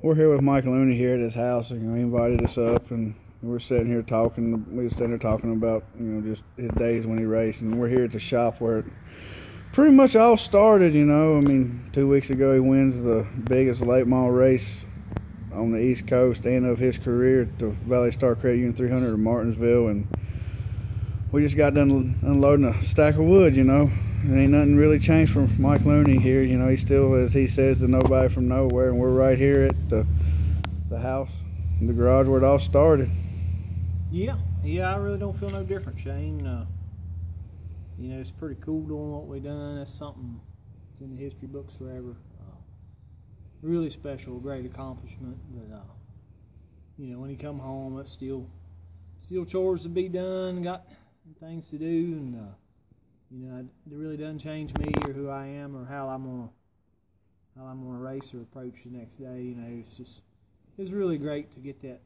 We're here with Mike Looney here at his house, and he invited us up, and we're sitting here talking. We were sitting here talking about, just his days when he raced, and we're here at the shop where it pretty much all started. I mean, 2 weeks ago he wins the biggest late model race on the East Coast and of his career at the Valley Star Credit Union 300 in Martinsville, and we just got done unloading a stack of wood. And ain't nothing really changed from Mike Looney here. He still, as he says, the nobody from nowhere, and we're right here at the house, the garage where it all started. Yeah, I really don't feel no different, Shane. It's pretty cool doing what we done. That's something that's in the history books forever. Really special, great accomplishment. But when you come home, it's still chores to be done, got things to do, and it really doesn't change me or who I am or how I'm gonna race or approach the next day. It's really great to get that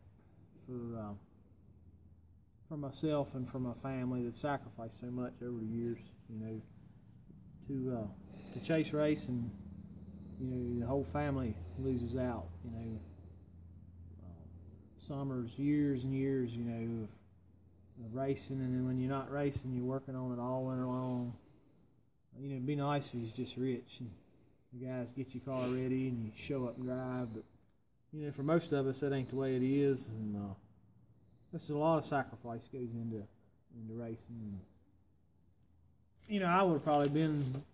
for myself and for my family that sacrificed so much over the years. To chase race, and the whole family loses out. Summers, years and years, of racing, and then when you're not racing, you're working on it all winter long. It'd be nice if you're just rich and the guys get your car ready and you show up and drive, but for most of us that ain't the way it is, and there's a lot of sacrifice goes into racing. And, I would have probably been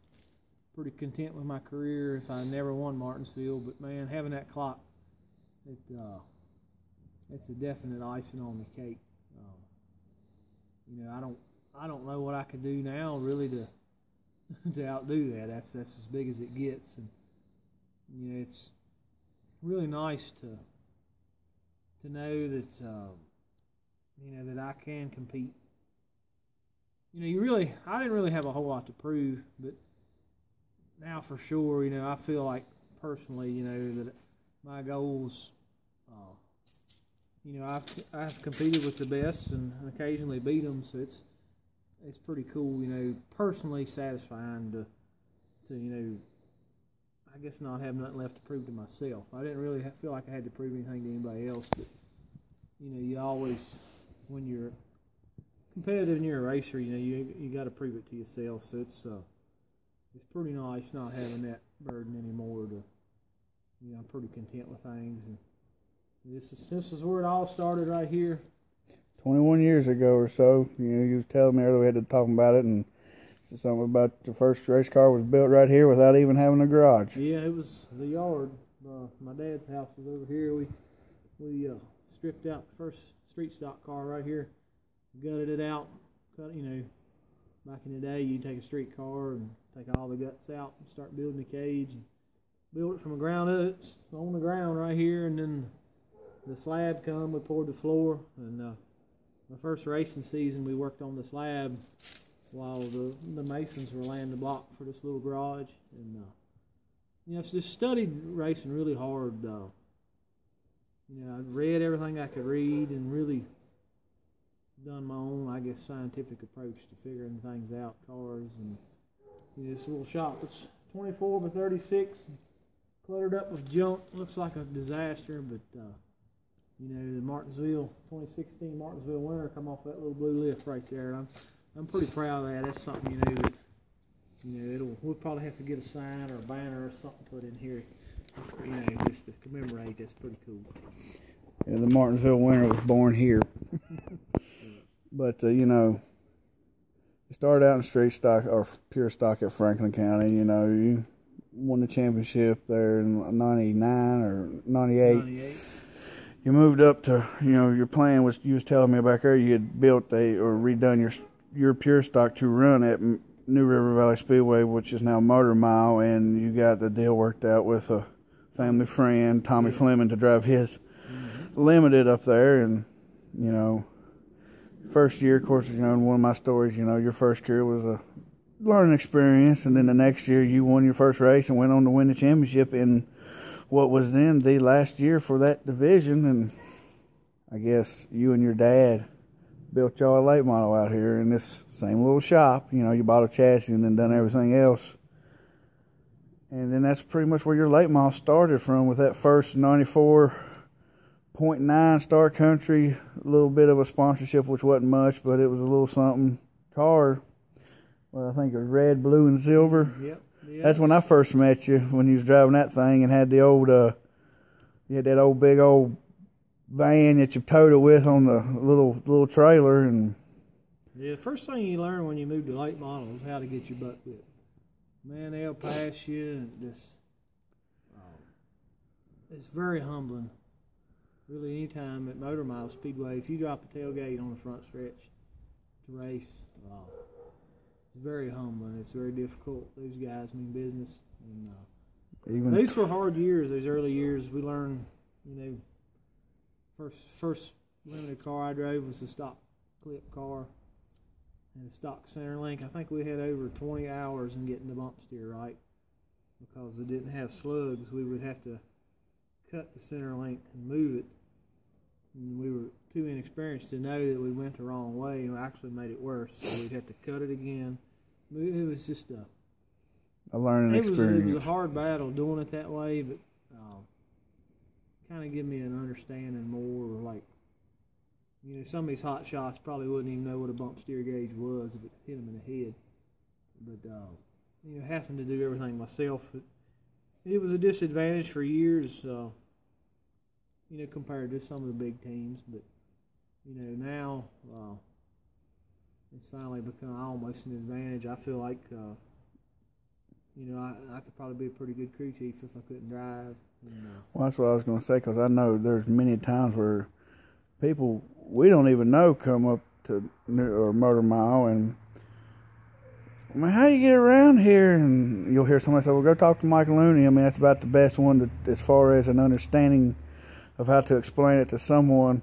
pretty content with my career if I never won Martinsville, but man, having that clock, it's a definite icing on the cake. I don't know what I could do now really to outdo that. That's as big as it gets, and it's really nice to know that that I can compete. I didn't really have a whole lot to prove, but now for sure, I feel like personally, that my goals. I've competed with the best and occasionally beat them, so it's pretty cool. Personally satisfying to I guess not have nothing left to prove to myself. I didn't really feel like I had to prove anything to anybody else, but you always, when you're competitive and you're a racer, you got to prove it to yourself. So it's pretty nice not having that burden anymore. I'm pretty content with things. And this is where it all started, right here. 21 years ago or so. You was telling me earlier we had to talk about it, and something about the first race car was built right here without even having a garage. Yeah, it was the yard. My dad's house was over here. We stripped out the first street stock car right here, gutted it out. Back in the day, you'd take a street car and take all the guts out and start building the cage. And build it from the ground up, on the ground right here, and then the slab come, we poured the floor, and my first racing season we worked on the slab while the masons were laying the block for this little garage, and I've just studied racing really hard. I read everything I could read and really done my own, I guess, scientific approach to figuring things out, cars, and this little shop. It's 24 by 36, cluttered up with junk, looks like a disaster, but the Martinsville 2016 Martinsville winner come off that little blue lift right there. And I'm pretty proud of that. That's something that we'll probably have to get a sign or a banner or something put in here, just to commemorate. That's pretty cool. Yeah, the Martinsville winner was born here. But you started out in street stock or pure stock at Franklin County. You won the championship there in 99 or 98. 98. You moved up to, your plan was, you was telling me back there, you had built or redone your pure stock to run at New River Valley Speedway, which is now Motor Mile, and you got the deal worked out with a family friend, Tommy Fleming, to drive his limited up there. And, first year, of course, in one of my stories, your first year was a learning experience, and then the next year you won your first race and went on to win the championship in what was then the last year for that division. And I guess you and your dad built y'all a late model out here in this same little shop. You bought a chassis and then done everything else. And then that's pretty much where your late model started from, with that first 94.9 Star Country, a little bit of a sponsorship, which wasn't much, but it was a little something car. Well, I think it was red, blue, and silver. Yep. That's when I first met you, when you was driving that thing and had the old, you had that old big old van that you towed it with on the little trailer. And yeah, the first thing you learn when you move to late model is how to get your butt whipped. Man, they'll pass you, and just it's very humbling. Really, anytime at Motor Mile Speedway, if you drop a tailgate on the front stretch to race, it's very humbling. It's very difficult. Those guys mean business. And those were hard years. Those early years, we learned. First limited car I drove was a stock clip car and a stock center link. I think we had over 20 hours in getting the bump steer right, because it didn't have slugs. We would have to cut the center link and move it. And we were too inexperienced to know that we went the wrong way, and actually made it worse. So we'd have to cut it again. It was just a learning experience. It was a hard battle doing it that way, but kind of give me an understanding more. Like, some of these hot shots probably wouldn't even know what a bump steer gauge was if it hit them in the head. But having to do everything myself, it was a disadvantage for years. Compared to some of the big teams, but now it's finally become almost an advantage. I feel like I could probably be a pretty good crew chief if I couldn't drive. Well, that's what I was going to say, because I know there's many times where people we don't even know come up to or Motor Mile, and I mean, how you get around here? And you'll hear somebody say, "Well, go talk to Mike Looney." I mean, that's about the best one as far as an understanding of how to explain it to someone.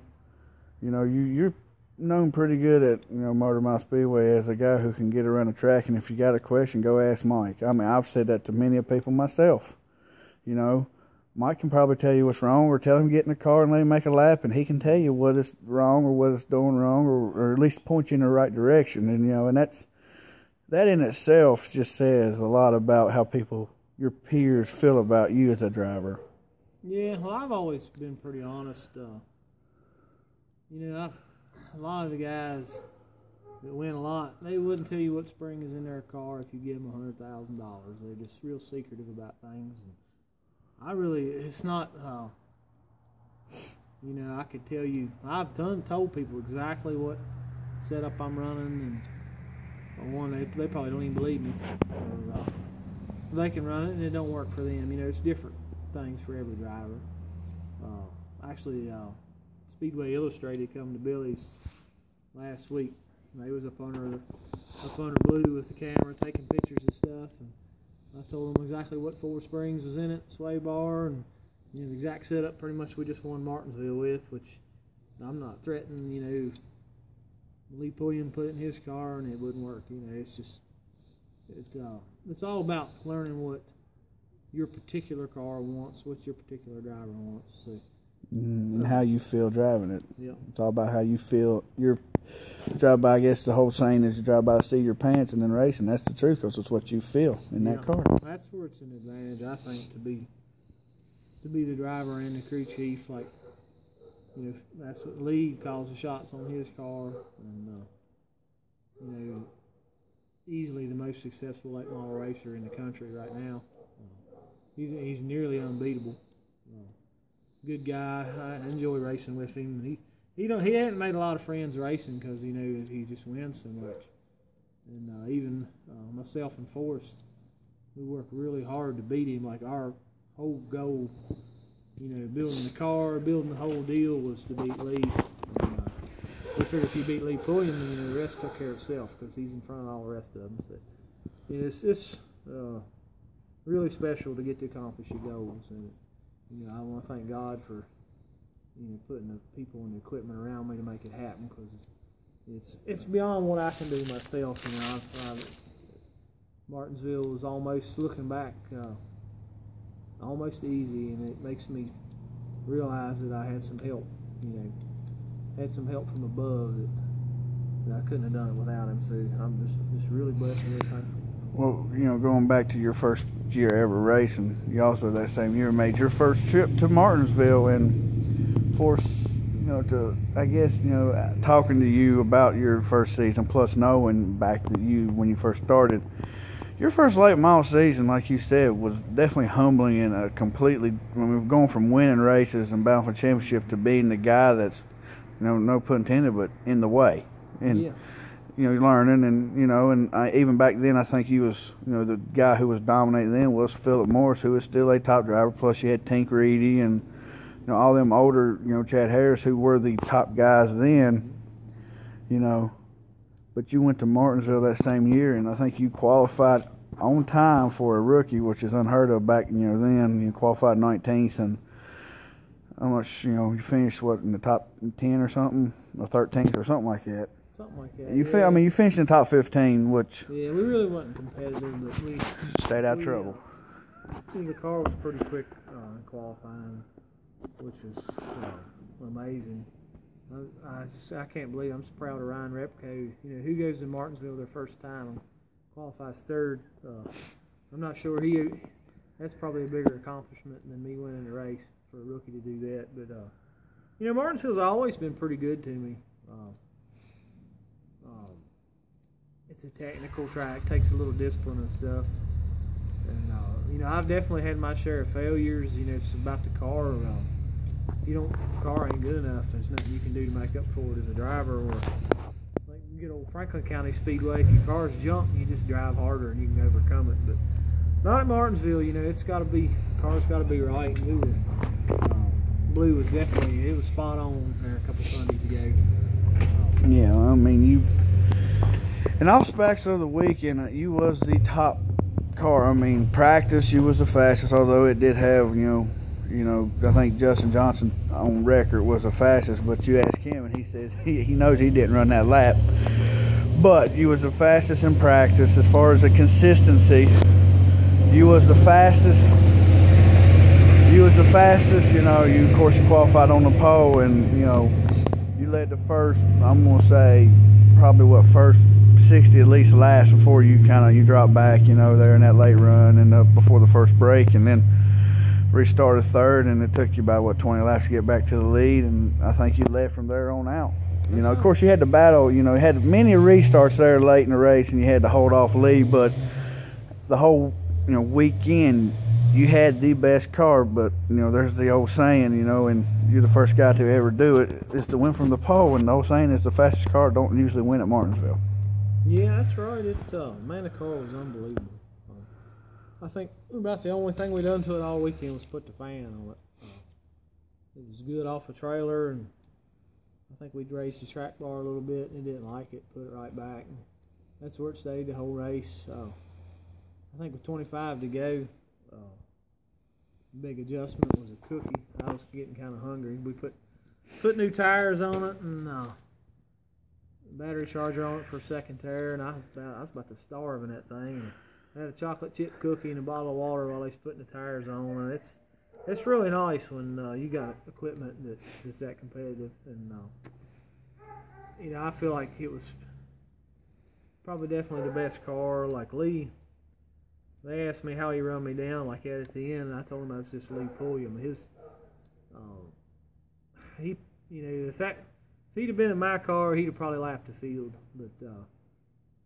You're known pretty good at Motor Mile Speedway as a guy who can get around the track, and if you got a question, go ask Mike. I mean, I've said that to many people myself. Mike can probably tell you what's wrong, or tell him to get in the car and let him make a lap, and he can tell you what is wrong or what it's doing wrong, or at least point you in the right direction. And and that in itself just says a lot about how your peers feel about you as a driver. Yeah, well, I've always been pretty honest. A lot of the guys that win a lot, they wouldn't tell you what spring is in their car if you give them $100,000. They're just real secretive about things. And it's not, I could tell you, I've told people exactly what setup I'm running, and one, they probably don't even believe me. Or, they can run it and it don't work for them. It's different things for every driver. Actually, Speedway Illustrated come to Billy's last week. They was up under blue with the camera taking pictures and stuff, and I told them exactly what four springs was in it, sway bar, and the exact setup pretty much we just won Martinsville with, which I'm not threatening, Lee Pulliam put it in his car and it wouldn't work. It's just it's all about learning what your particular car wants, what your particular driver wants. So, and how you feel driving it. Yeah. It's all about how you feel. Your drive by, I guess the whole saying is you drive by the seat of your pants and then racing. That's the truth, because it's what you feel in that car. That's where it's an advantage, I think, to be the driver and the crew chief. Like, that's what Lee calls the shots on his car, and easily the most successful late model racer in the country right now. He's nearly unbeatable. Good guy. I enjoy racing with him. He hadn't made a lot of friends racing because he just wins so much. And even myself and Forrest, we work really hard to beat him. Like, our whole goal, building the car, building the whole deal was to beat Lee. And, we figured if you beat Lee Pulliam, the rest took care of itself because he's in front of all the rest of them. So it's really special to get to accomplish your goals. And I want to thank God for putting the people and the equipment around me to make it happen, because it's beyond what I can do myself. Martinsville was almost, looking back, almost easy, and it makes me realize that I had some help. Had some help from above that I couldn't have done it without him. So I'm just really blessed and really thankful. Well, you know, going back to your first year ever racing, you also that same year made your first trip to Martinsville, and forced, you know, to, I guess, you know, talking to you about your first season, plus knowing back that you, when you first started, your first late model season, like you said, was definitely humbling and a completely, I mean, going from winning races and bound for championship to being the guy that's, you know, no pun intended, but in the way. And, Yeah. you know, learning, and, you know, and even back then, I think you was, you know, the guy who was dominating then was Philip Morris, who was still a top driver. Plus, you had Tink Reedy and, you know, all them older, you know, Chad Harris, who were the top guys then, you know. But you went to Martinsville that same year, and I think you qualified on time for a rookie, which is unheard of back, you know, then. You qualified 19th, and how much, you know, you finished, what, in the top 10 or something, or 13th or something like that. Something like that. I mean, you finished in the top 15, which... Yeah, we really wasn't competitive, but we... Stayed out of trouble. The car was pretty quick in qualifying, which is amazing. I can't believe, I'm so proud of Ryan Repko. You know, who goes to Martinsville their first time and qualifies third? I'm not sure that's probably a bigger accomplishment than me winning the race for a rookie to do that. But you know, Martinsville's always been pretty good to me. It's a technical track, takes a little discipline and stuff. And you know, I've definitely had my share of failures. You know, it's about the car. If the car ain't good enough, there's nothing you can do to make up for it as a driver. Or like you get old Franklin County Speedway, if your car's junk, you just drive harder and you can overcome it. But not at Martinsville. You know, car's got to be right. And we were, Blue was definitely, it was spot on there a couple Sundays ago. Yeah, I mean, in all specs of the weekend, you was the top car. I mean, practice, you was the fastest, although it did have, you know, I think Justin Johnson on record was the fastest, but you ask him and he says he knows he didn't run that lap. But you was the fastest in practice. As far as the consistency, you was the fastest. You know, of course you qualified on the pole, and, you know, you led the first, I'm going to say, probably first 60 at least laps before you drop back, you know, there in that late run and before the first break, and then restarted third, and it took you about 20 laps to get back to the lead, and I think you led from there on out. You know, of course you had to battle, you know, you had many restarts there late in the race, and you had to hold off lead, but the whole, you know, weekend you had the best car. But, you know, there's the old saying, you know, and you're the first guy to ever do it, is to win from the pole, and the old saying is the fastest car don't usually win at Martinsville. Yeah, that's right. Man, the car was unbelievable. I think about the only thing we done to it all weekend was put the fan on it. It was good off the trailer, and I think we'd raised the track bar a little bit, and it didn't like it, put it right back. And that's where it stayed the whole race. So I think with 25 to go, big adjustment was a cookie. I was getting kind of hungry. We put new tires on it, and battery charger on it for a second tire, and I was about to starve in that thing. I had a chocolate chip cookie and a bottle of water while he's putting the tires on, and it's really nice when you got equipment that's that competitive. And you know, I feel like it was probably definitely the best car. Like Lee, they asked me how he run me down like that at the end, and I told him I was just Lee Pulliam. You know, the fact, if he'd have been in my car, he'd have probably lapped the field. But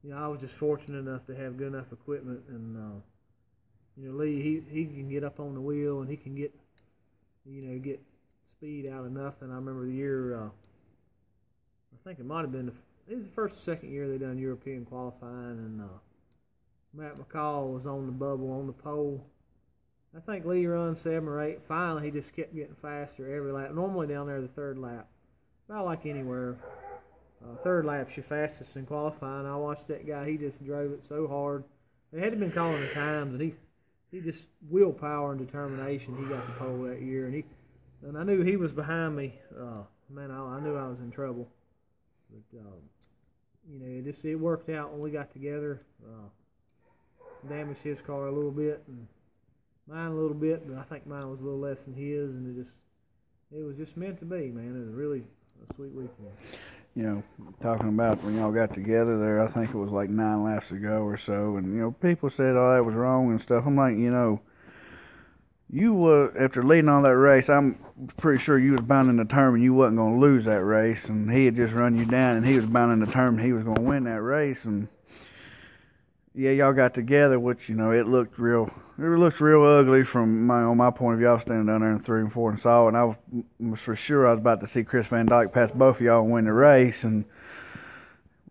you know, I was just fortunate enough to have good enough equipment, and you know, Lee, he can get up on the wheel, and he can get speed out of nothing. I remember the year, I think it might have been it was the first or second year they done European qualifying, and Matt McCall was on the bubble on the pole. I think Lee run 7 or 8. Finally, he just kept getting faster every lap. Normally down there the third lap, not like anywhere. Third lap's your fastest in qualifying. I watched that guy. He just drove it so hard. They had been calling the times, and he just willpower and determination. He got the pole that year, and I knew he was behind me. Man, I knew I was in trouble. But you know, it worked out when we got together. Damaged his car a little bit, and mine a little bit, but I think mine was a little less than his, and it was just meant to be, man. It was really a sweet weekend. you know, talking about when y'all got together there, I think it was like 9 laps ago or so, and, you know, people said, oh, that was wrong and stuff. I'm like, you know, you were, after leading on that race, I'm pretty sure you was bound and determined you wasn't going to lose that race, and he had just run you down, and he was bound and determined he was going to win that race, and yeah, y'all got together, which, you know, it looked real ugly from my point of view. I was standing down there in 3 and 4 and saw it, and I was for sure I was about to see Chris Van Dyke pass both of y'all and win the race, and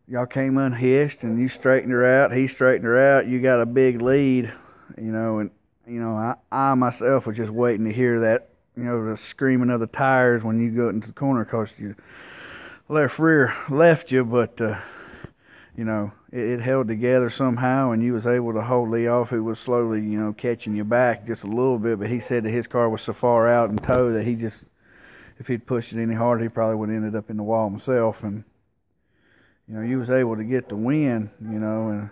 y'all came unhitched, and you straightened her out, he straightened her out, you got a big lead, you know, and, you know, I myself was just waiting to hear that, you know, the screaming of the tires when you go into the corner, because your left rear left you, but, you know, it held together somehow, and you was able to hold Lee off, who was slowly, you know, catching you back just a little bit, but he said that his car was so far out in tow that he just, if he'd pushed it any harder, he probably would have ended up in the wall himself, and, you know, you was able to get the win, you know, and,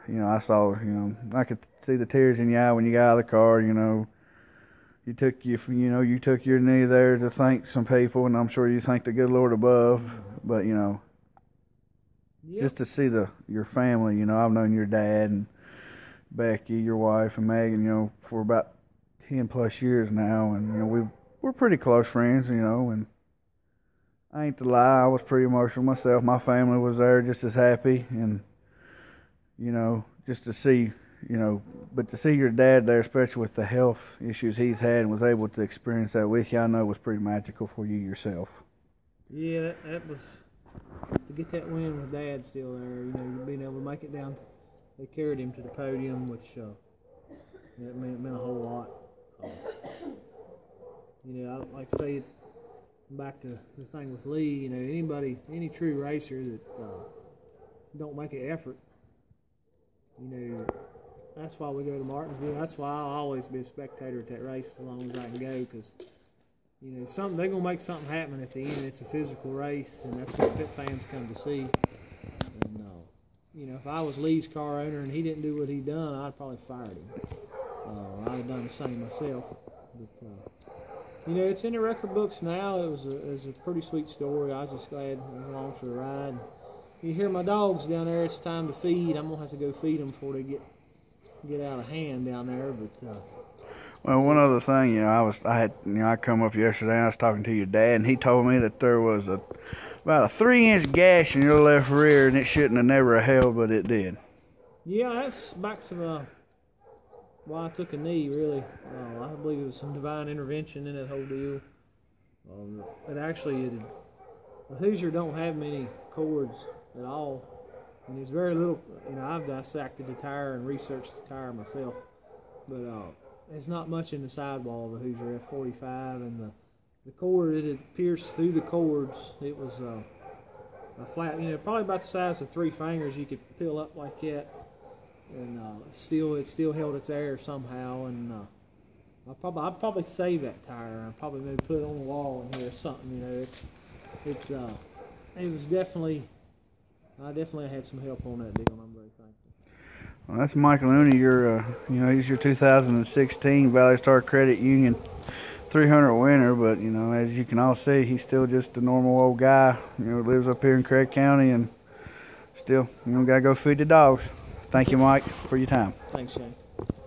you know, I saw, you know, I could see the tears in your eye when you got out of the car, you know, you took your knee there to thank some people, and I'm sure you thanked the good Lord above, but, you know, yep. Just to see your family, you know, I've known your dad and Becky, your wife, and Megan, you know, for about 10 plus years now, and, you know, we're pretty close friends, you know, and I ain't to lie, I was pretty emotional myself. My family was there just as happy, and, you know, just to see, you know, but to see your dad there, especially with the health issues he's had, and was able to experience that with you, I know was pretty magical for you yourself. Yeah, that was, to get that win with Dad still there, you know, being able to make it down. They carried him to the podium, which it meant a whole lot. You know, I like to say, back to the thing with Lee, you know, any true racer that don't make an effort, you know, that's why we go to Martinsville. That's why I'll always be a spectator at that race as long as I can go, because, you know, they're going to make something happen at the end. It's a physical race, and that's what pit fans come to see. And, you know, if I was Lee's car owner and he didn't do what he done, I'd probably fired him. I'd have done the same myself. But, you know, it's in the record books now. It was a pretty sweet story. I was just glad I was along for the ride. You hear my dogs down there, it's time to feed. I'm going to have to go feed them before they get out of hand down there. But well, one other thing, you know, I come up yesterday and I was talking to your dad, and he told me that there was about a 3-inch gash in your left rear, and it shouldn't have never held, but it did. Yeah, that's back to why I took a knee, really. I believe it was some divine intervention in that whole deal. It actually, the Hoosier don't have many cords at all. And there's very little, you know, I've dissected the tire and researched the tire myself, but there's not much in the sidewall of the Hoosier F45, and the cord, it had pierced through the cords. It was a flat, you know, probably about the size of 3 fingers. You could peel up like that, and it still held its air somehow. And I'd probably save that tire. I'd probably maybe put it on the wall in here or something. You know, it was definitely. I definitely had some help on that deal, and I'm very thankful. Well, that's Michael Looney. He's your 2016 Valley Star Credit Union 300 winner, but, you know, as you can all see, he's still just a normal old guy, you know, lives up here in Craig County, and still, you know, got to go feed the dogs. Thank you, Mike, for your time. Thanks, Shane.